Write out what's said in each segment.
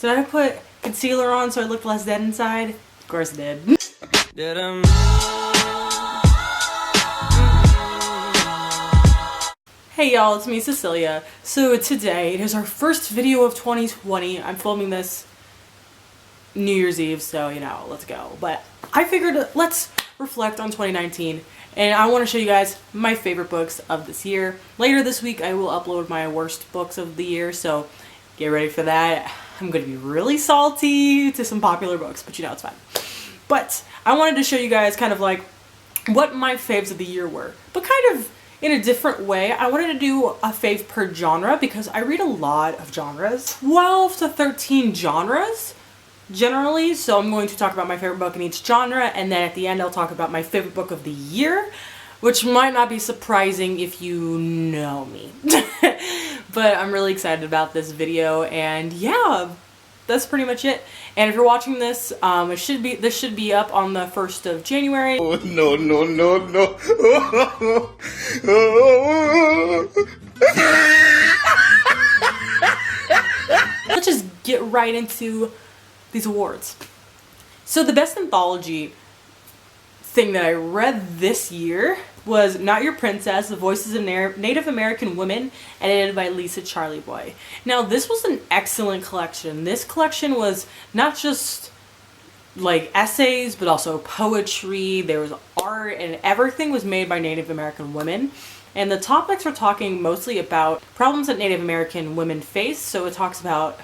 Did I put concealer on so I looked less dead inside? Of course I did. Hey y'all, it's me, Cecilia. So today, it is our first video of 2020. I'm filming this New Year's Eve, so you know, let's go. But I figured let's reflect on 2019, and I want to show you guys my favorite books of this year. Later this week, I will upload my worst books of the year, so get ready for that. I'm going to be really salty to some popular books, but you know, it's fine. But I wanted to show you guys kind of like what my faves of the year were, but kind of in a different way. I wanted to do a fave per genre because I read a lot of genres. 12 to 13 genres generally, so I'm going to talk about my favorite book in each genre, and then at the end I'll talk about my favorite book of the year, which might not be surprising if you know me. But I'm really excited about this video, and yeah, that's pretty much it. And if you're watching this, this should be up on the 1st of January. Oh, no, no, no, no. Let's just get right into these awards. So the best anthology thing that I read this year was Not Your Princess, The Voices of Native American Women, edited by Lisa Charlie Boy. Now, this was an excellent collection. This collection was not just like essays, but also poetry. There was art, and everything was made by Native American women. And the topics are talking mostly about problems that Native American women face. So it talks about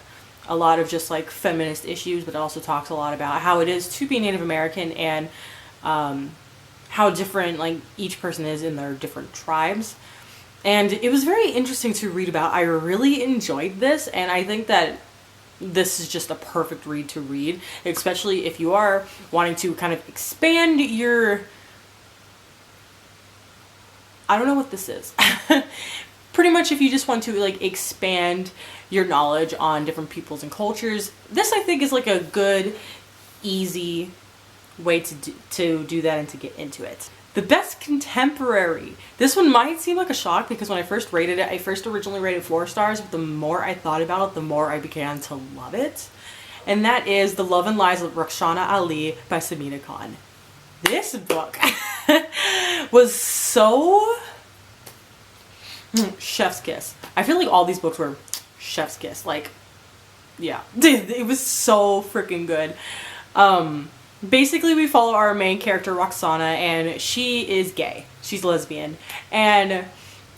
a lot of just like feminist issues, but it also talks a lot about how it is to be Native American and how different like each person is in their different tribes. And it was very interesting to read about. I really enjoyed this, and I think that this is just a perfect read to read, especially if you are wanting to kind of expand your, I don't know what this is. Pretty much if you just want to like expand your knowledge on different peoples and cultures, this I think is like a good, easy way to do that and to get into it. The best contemporary. This one might seem like a shock because when I first rated it, I first originally rated 4 stars, but the more I thought about it, the more I began to love it. And that is The Love and Lies of Rukhsana Ali by Samina Khan. This book was so chef's kiss. I feel like all these books were chef's kiss. Like, yeah, it was so freaking good. Basically, we follow our main character, Rukhsana, and she is gay. She's lesbian. And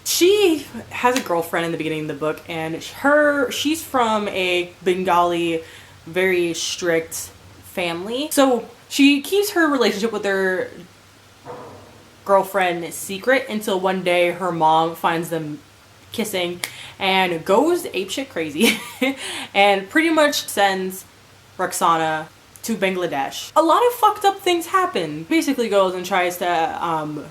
she has a girlfriend in the beginning of the book, and she's from a Bengali, very strict family. So she keeps her relationship with her girlfriend secret until one day her mom finds them kissing and goes apeshit crazy and pretty much sends Rukhsana to Bangladesh. A lot of fucked up things happen. Basically goes and tries to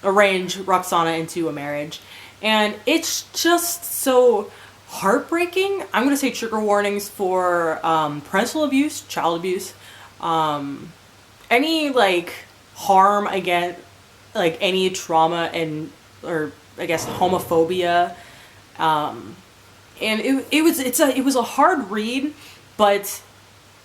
arrange Rukhsana into a marriage, and it's just so heartbreaking. I'm gonna say trigger warnings for parental abuse, child abuse, any like harm against like any trauma or I guess homophobia, and it was a hard read, but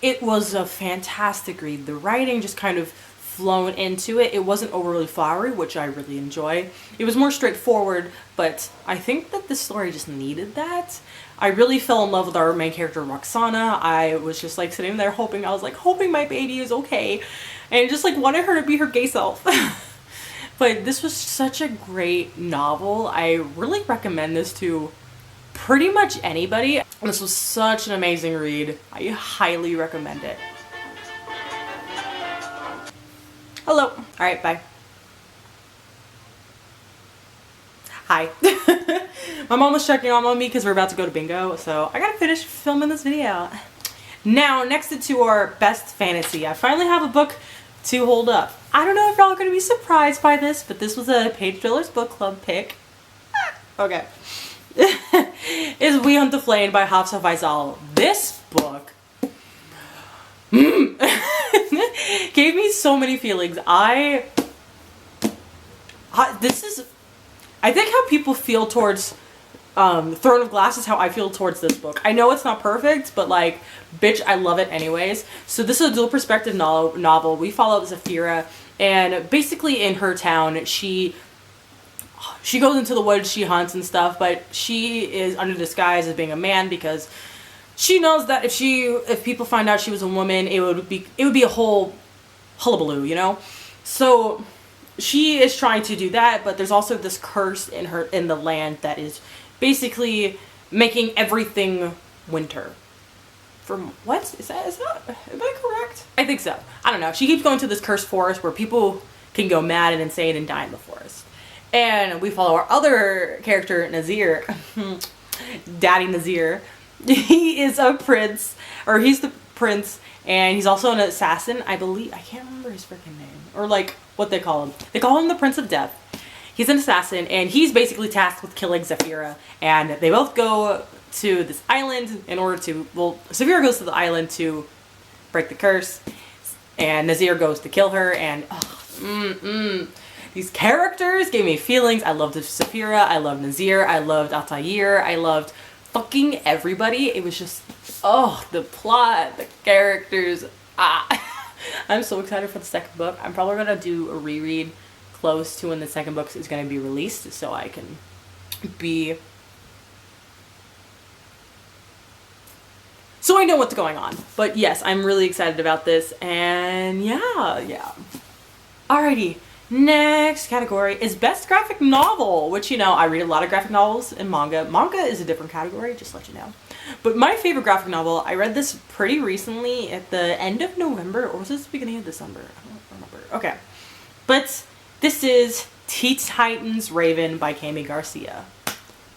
it was a fantastic read. The writing just kind of flown into it. It wasn't overly flowery, which I really enjoy. It was more straightforward, but I think that this story just needed that. I really fell in love with our main character, Rukhsana. I was just like sitting there hoping my baby is okay, and just like wanted her to be her gay self. But this was such a great novel. I really recommend this to pretty much anybody. This was such an amazing read. I highly recommend it. Hello. All right, bye. Hi. My mom was checking on me because we're about to go to bingo, so I gotta finish filming this video. Now, next to our best fantasy, I finally have a book to hold up. I don't know if y'all are gonna be surprised by this, but this was a Page Fillers Book Club pick. Okay. Is We Hunt the Flame by Hafsa Faizal. This book gave me so many feelings. I think how people feel towards Throne of Glass is how I feel towards this book. I know it's not perfect, but like, bitch, I love it anyways. So this is a dual perspective novel. We follow Zafira, and basically in her town, she goes into the woods, she hunts and stuff, but she is under disguise as being a man because she knows that if people find out she was a woman, it would be a whole hullabaloo, you know? So she is trying to do that, but there's also this curse in the land that is basically making everything winter. From what? Am I correct? I think so. I don't know. She keeps going to this cursed forest where people can go mad and insane and die in the forest. And we follow our other character, Nazir. Daddy Nazir. He is a prince, or he's the prince, and he's also an assassin, I believe. I can't remember his freaking name, or like what they call him. They call him the Prince of Death. He's an assassin, and he's basically tasked with killing Zafira. And they both go to this island in order to, well, Zafira goes to the island to break the curse, and Nazir goes to kill her, and these characters gave me feelings. I loved Zafira, I loved Nazir, I loved Altair, I loved fucking everybody. It was just, oh, the plot, the characters. I'm so excited for the second book. I'm probably gonna do a reread close to when the second book is gonna be released, so I can be, so I know what's going on. But yes, I'm really excited about this, and yeah. Alrighty. Next category is Best Graphic Novel, which, you know, I read a lot of graphic novels and manga. Manga is a different category, just to let you know. But my favorite graphic novel, I read this pretty recently at the end of November, or was this the beginning of December? I don't remember. Okay. But this is Teen Titans Raven by Cami Garcia.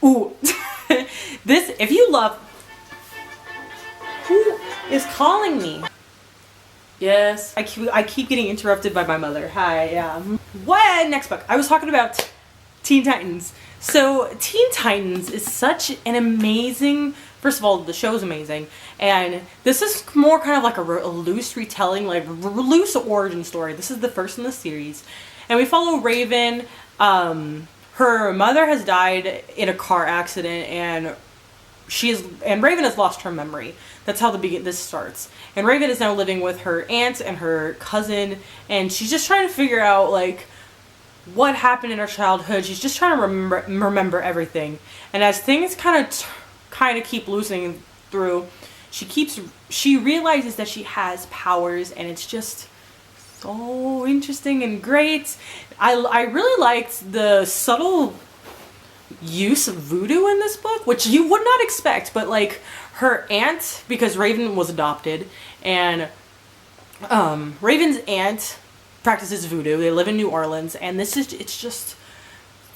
Ooh. This, if you love... Who is calling me? Yes, I keep getting interrupted by my mother. Hi, yeah. What? Next book. I was talking about Teen Titans. So Teen Titans is such an amazing, first of all, the show is amazing. And this is more kind of like a loose retelling, like loose origin story. This is the first in the series. And we follow Raven. Her mother has died in a car accident, and Raven has lost her memory. That's how this starts. And Raven is now living with her aunt and her cousin, and she's just trying to figure out like what happened in her childhood. She's just trying to remember everything. And as things kind of keep losing through, she realizes that she has powers, and it's just so interesting and great. I really liked the subtle use of voodoo in this book, which you would not expect, but like her aunt, because Raven was adopted, and Raven's aunt practices voodoo. They live in New Orleans, and it's just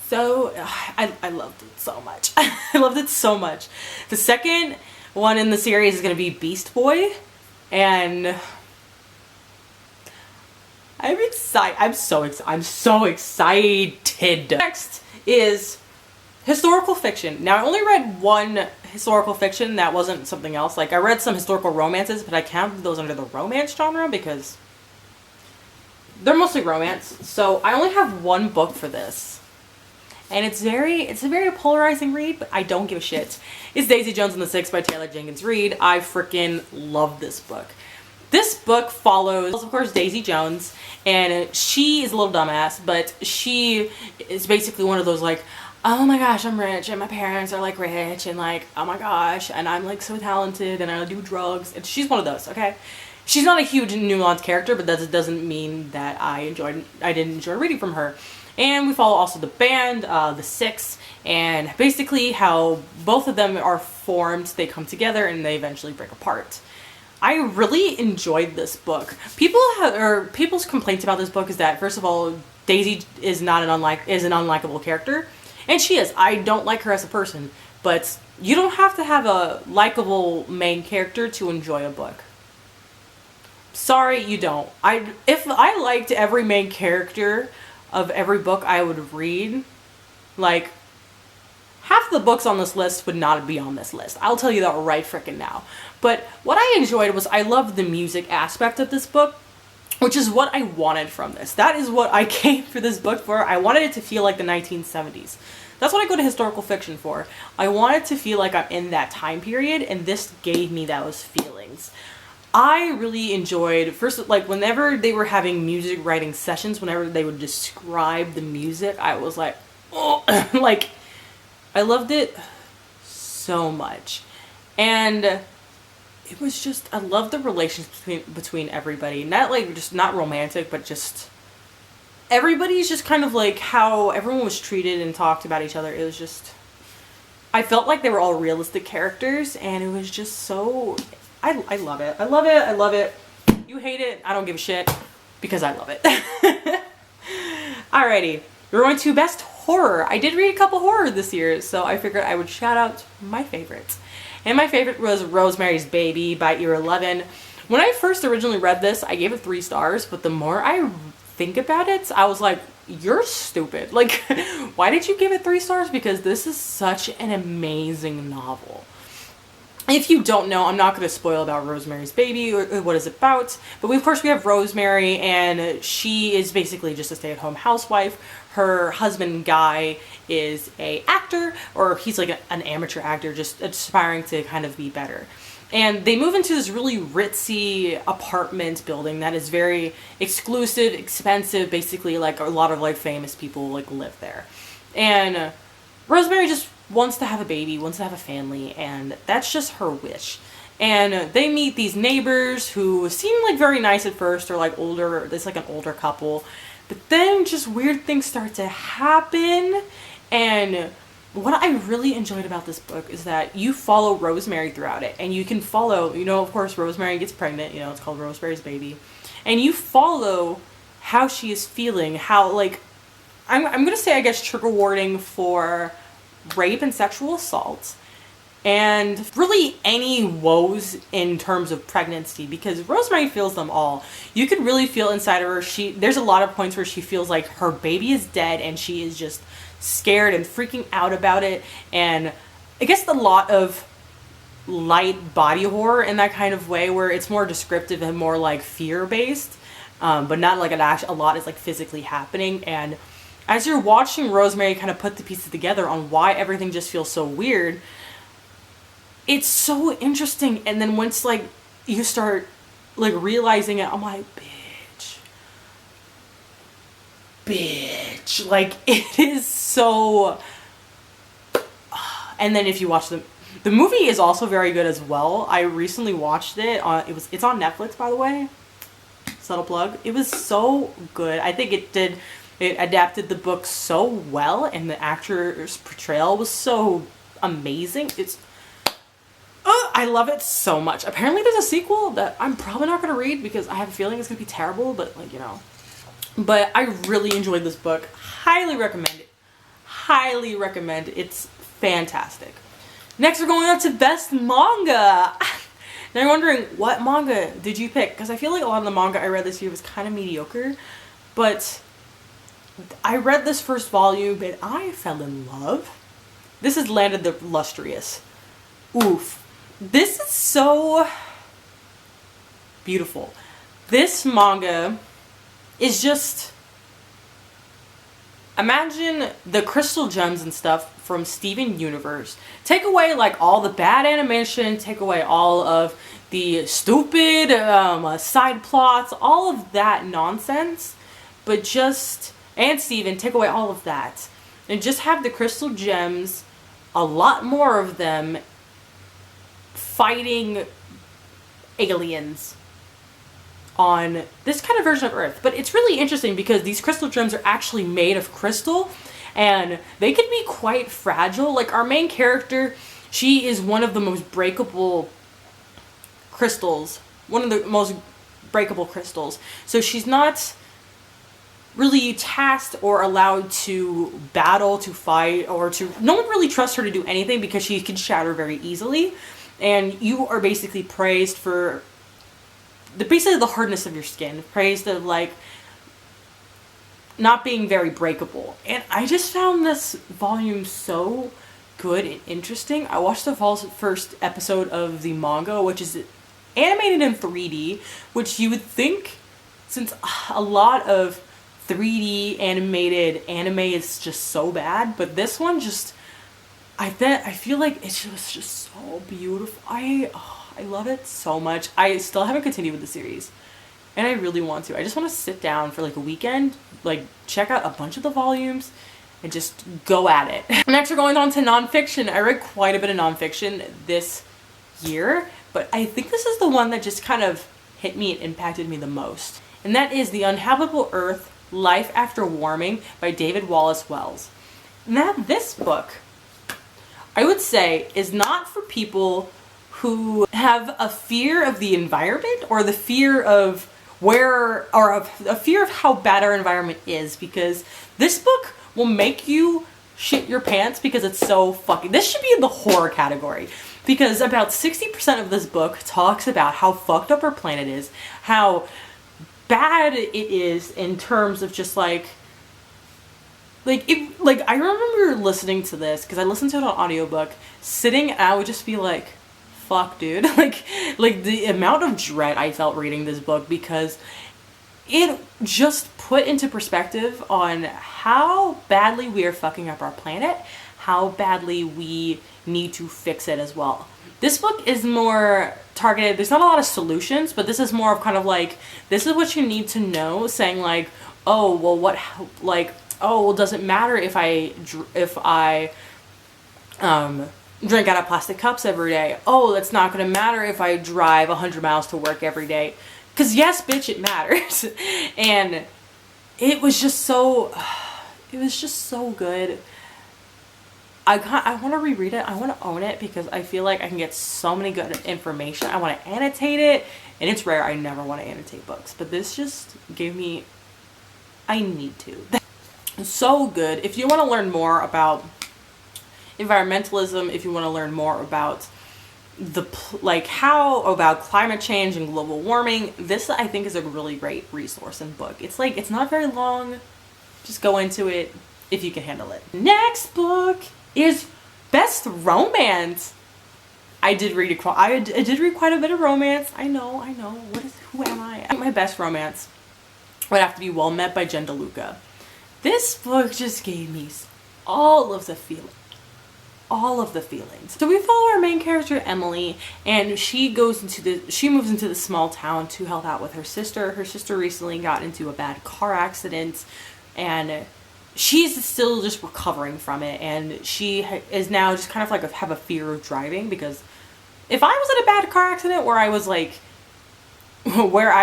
so, I loved it so much. I loved it so much. The second one in the series is going to be Beast Boy, and I'm excited. I'm so excited. Next is historical fiction. Now, I only read one historical fiction that wasn't something else. Like, I read some historical romances, but I counted those under the romance genre because they're mostly romance. So I only have one book for this. And it's a very polarizing read, but I don't give a shit. It's Daisy Jones and the Six by Taylor Jenkins Reid. I freaking love this book. This book follows, of course, Daisy Jones, and she is a little dumbass, but she is basically one of those like, oh my gosh, I'm rich, and my parents are like rich, and like, oh my gosh, and I'm like so talented, and I do drugs, and she's one of those, okay? She's not a huge nuanced character, but that doesn't mean that I didn't enjoy reading from her. And we follow also the band, the Six, and basically how both of them are formed, they come together, and they eventually break apart. I really enjoyed this book. People's complaints about this book is that, first of all, Daisy is an unlikable character. And she is. I don't like her as a person, but you don't have to have a likable main character to enjoy a book. Sorry, you don't. If I liked every main character of every book I would read, like, half the books on this list would not be on this list. I'll tell you that right frickin' now. But what I enjoyed was I loved the music aspect of this book, which is what I wanted from this. That is what I came for this book for. I wanted it to feel like the 1970s. That's what I go to historical fiction for. I wanted to feel like I'm in that time period, and this gave me those feelings. I really enjoyed, first, like, whenever they were having music writing sessions, whenever they would describe the music, I was like, oh, like, I loved it so much. And it was just, I love the relations between everybody. Not, like, just not romantic, but just, everybody's just kind of, like, how everyone was treated and talked about each other. It was just, I felt like they were all realistic characters, and it was just so... I love it. I love it. I love it. You hate it. I don't give a shit because I love it. Alrighty. We're going to best horror. I did read a couple horror this year, so I figured I would shout out my favorites. And my favorite was Rosemary's Baby by Ear 11. When I first originally read this, I gave it 3 stars, but the more I think about it, I was like, you're stupid. Like, why did you give it 3 stars? Because this is such an amazing novel. If you don't know, I'm not going to spoil about Rosemary's Baby or what it's about, but of course we have Rosemary, and she is basically just a stay-at-home housewife. Her husband, Guy, is a actor, or he's like an amateur actor, just aspiring to kind of be better. And they move into this really ritzy apartment building that is very exclusive, expensive, basically like a lot of like famous people like live there. And Rosemary just wants to have a baby, wants to have a family, and that's just her wish. And they meet these neighbors who seem like very nice at first, or like older, it's like an older couple, but then just weird things start to happen. And what I really enjoyed about this book is that you follow Rosemary throughout it, and you can follow, you know, of course Rosemary gets pregnant, you know, it's called Rosemary's Baby, and you follow how she is feeling, how, like, I'm gonna say, I guess, trigger warning for rape and sexual assault, and really any woes in terms of pregnancy, because Rosemary feels them all. You could really feel inside of her, there's a lot of points where she feels like her baby is dead, and she is just scared and freaking out about it. And I guess a lot of light body horror in that kind of way, where it's more descriptive and more like fear-based, but not like a lot is like physically happening. And as you're watching Rosemary kind of put the pieces together on why everything just feels so weird, it's so interesting. And then once like you start like realizing it, I'm like, bitch, like it is so. And then if you watch the movie is also very good as well. I recently watched it on, it's on Netflix, by the way. Subtle plug. It was so good. I think it adapted the book so well, and the actor's portrayal was so amazing. I love it so much. Apparently there's a sequel that I'm probably not going to read because I have a feeling it's going to be terrible, but like, you know. But I really enjoyed this book. Highly recommend it. Highly recommend it. It's fantastic. Next we're going on to best manga. Now you're wondering, what manga did you pick? Because I feel like a lot of the manga I read this year was kind of mediocre, but I read this first volume and I fell in love. This is Landed the Lustrous. Oof. This is so beautiful. This manga is just, imagine the crystal gems and stuff from Steven Universe. Take away like all the bad animation, take away all of the stupid side plots, all of that nonsense, but just, and Steven, take away all of that, and just have the crystal gems, a lot more of them, fighting aliens on this kind of version of Earth. But it's really interesting because these crystal gems are actually made of crystal, and they can be quite fragile. Like our main character, she is one of the most breakable crystals, so she's not really tasked or allowed to battle, to fight, or to, no one really trusts her to do anything because she can shatter very easily. And you are basically praised for basically the hardness of your skin, praised of like not being very breakable. And I just found this volume so good and interesting. I watched the first episode of the manga, which is animated in 3D, which you would think, since a lot of 3D animated anime is just so bad, but this one just, I feel like it's just so beautiful. I love it so much. I still haven't continued with the series, and I really want to. I just want to sit down for like a weekend, like check out a bunch of the volumes and just go at it. Next, we're going on to nonfiction. I read quite a bit of nonfiction this year, but I think this is the one that just kind of hit me and impacted me the most. And that is The Uninhabitable Earth, Life After Warming by David Wallace Wells. Now, this book, I would say, is not for people who have a fear of the environment or the fear of a fear of how bad our environment is, because this book will make you shit your pants because it's so fucking... This should be in the horror category, because about 60% of this book talks about how fucked up our planet is, how bad it is in terms of just like I remember listening to this, because I listened to it on audiobook, sitting, and I would just be like, fuck, dude. like the amount of dread I felt reading this book, because it just put into perspective on how badly we are fucking up our planet, how badly we need to fix it as well. This book is more targeted. There's not a lot of solutions, but this is more of kind of like, this is what you need to know, saying like, oh, well, does it matter if I drink out of plastic cups every day? Oh, it's not going to matter if I drive 100 miles to work every day. Because yes, bitch, it matters. And it was just so good. I want to reread it. I want to own it, because I feel like I can get so many good information. I want to annotate it, and it's rare. I never want to annotate books, but this just gave me, I need to. So good. If you want to learn more about environmentalism, if you want to learn more about about climate change and global warming, this I think is a really great resource and book. It's like, it's not very long. Just go into it if you can handle it. Next book is best romance. I did read quite a bit of romance. I know. Who am I? I think my best romance would have to be Well Met by Jen DeLuca. This book just gave me all of the feelings. So we follow our main character, Emily, and she moves into the small town to help out with her sister. Her sister recently got into a bad car accident, and she's still just recovering from it, and she is now just kind of like have a fear of driving, because if I was in a bad car accident where I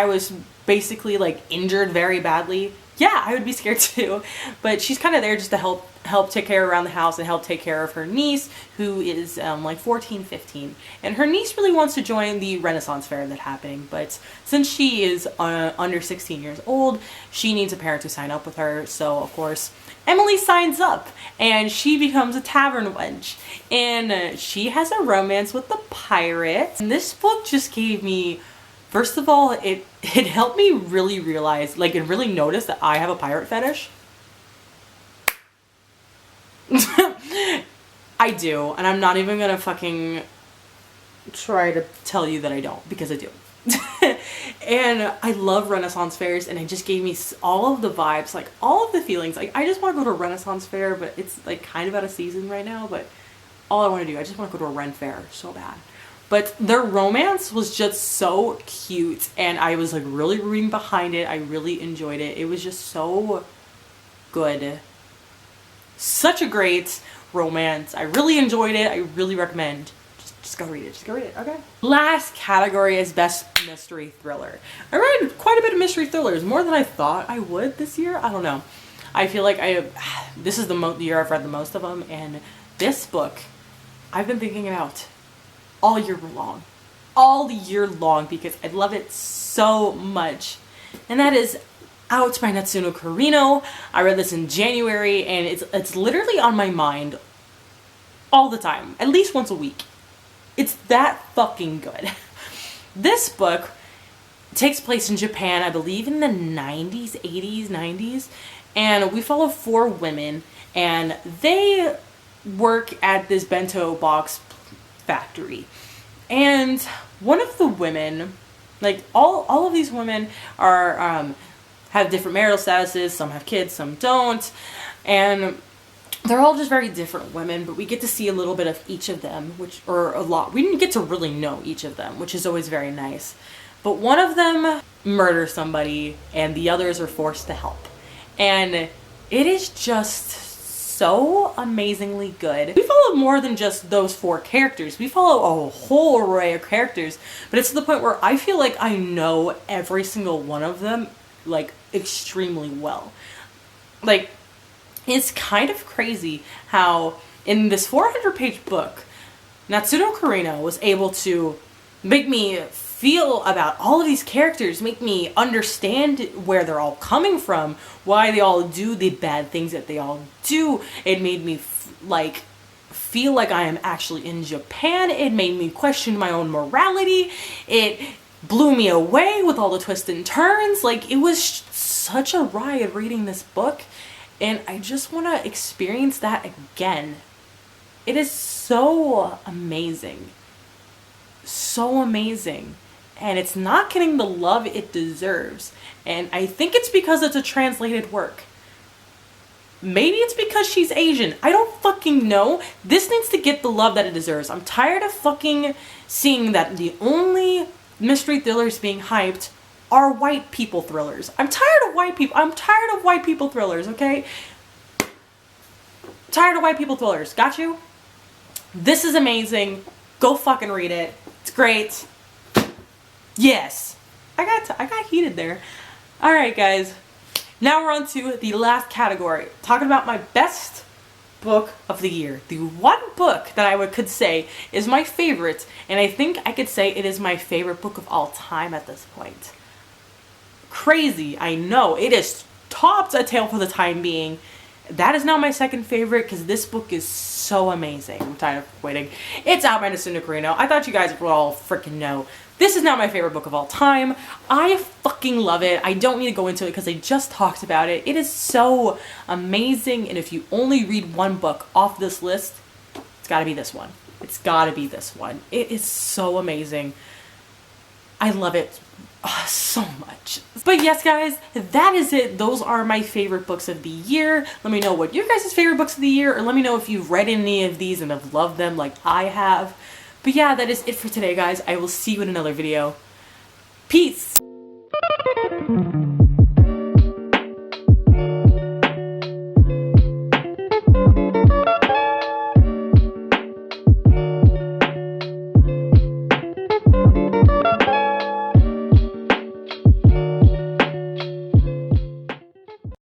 was basically like injured very badly, yeah, I would be scared too. But she's kind of there just to help take care around the house and help take care of her niece, who is like 14, 15. And her niece really wants to join the Renaissance fair that's happening, but since she is under 16 years old, she needs a parent to sign up with her. So of course, Emily signs up, and she becomes a tavern wench, and she has a romance with the pirate. And this book just gave me, first of all, it helped me really realize, and really notice that I have a pirate fetish. I do, and I'm not even gonna fucking try to tell you that I don't, because I do. And I love Renaissance fairs, and it just gave me all of the vibes, all of the feelings. I just want to go to a Renaissance fair, but it's kind of out of season right now, but all I want to do, I just want to go to a Ren fair so bad. But their romance was just so cute, and I was really rooting behind it. I really enjoyed it. It was just so good. Such a great romance. I really enjoyed it. I really recommend. Just go read it. Just go read it, okay? Last category is best mystery thriller. I read quite a bit of mystery thrillers, more than I thought I would this year. I don't know. I feel like this is the year I've read the most of them, and this book I've been thinking about all year long, because I love it so much. And that is Out by Natsuno Kirino. I read this in January, and it's literally on my mind all the time, at least once a week. It's that fucking good. This book takes place in Japan, I believe in the 90s, 80s, 90s, and we follow 4 women, and they work at this bento box factory. And one of the women, all of these women are have different marital statuses, some have kids, some don't, and they're all just very different women, but we get to see a little bit of each of them, or a lot. We didn't get to really know each of them, which is always very nice. But one of them murders somebody, and the others are forced to help. And it is just so amazingly good. We follow more than just those 4 characters. We follow a whole array of characters, but it's to the point where I feel like I know every single one of them, like, extremely well. Like, it's kind of crazy how in this 400-page book, Natsuno Kurino was able to make me feel about all of these characters, make me understand where they're all coming from, why they all do the bad things that they all do. It made me feel like I am actually in Japan. It made me question my own morality. It blew me away with all the twists and turns. Like, it was such a ride reading this book, and I just want to experience that again. It is so amazing. So amazing. And it's not getting the love it deserves. And I think it's because it's a translated work. Maybe it's because she's Asian. I don't fucking know. This needs to get the love that it deserves. I'm tired of fucking seeing that the only mystery thrillers being hyped are white people thrillers. I'm tired of white people. I'm tired of white people thrillers, okay? Tired of white people thrillers. Got you? This is amazing. Go fucking read it. It's great. Yes. I got heated there. Alright, guys. Now we're on to the last category. Talking about my best book of the year. The one book that I could say is my favorite, and I think I could say it is my favorite book of all time at this point. Crazy, I know. It is topped A Tale for the Time Being. That is now my second favorite because this book is so amazing. I'm tired of waiting. It's out by Natsuno Kurino. I thought you guys would all freaking know. This is now my favorite book of all time. I fucking love it. I don't need to go into it because I just talked about it. It is so amazing, and if you only read one book off this list, it's gotta be this one. It's gotta be this one. It is so amazing. I love it so much. But yes, guys, that is it. Those are my favorite books of the year. Let me know what your guys' favorite books of the year, or let me know if you've read any of these and have loved them like I have. But yeah, that is it for today, guys. I will see you in another video. Peace!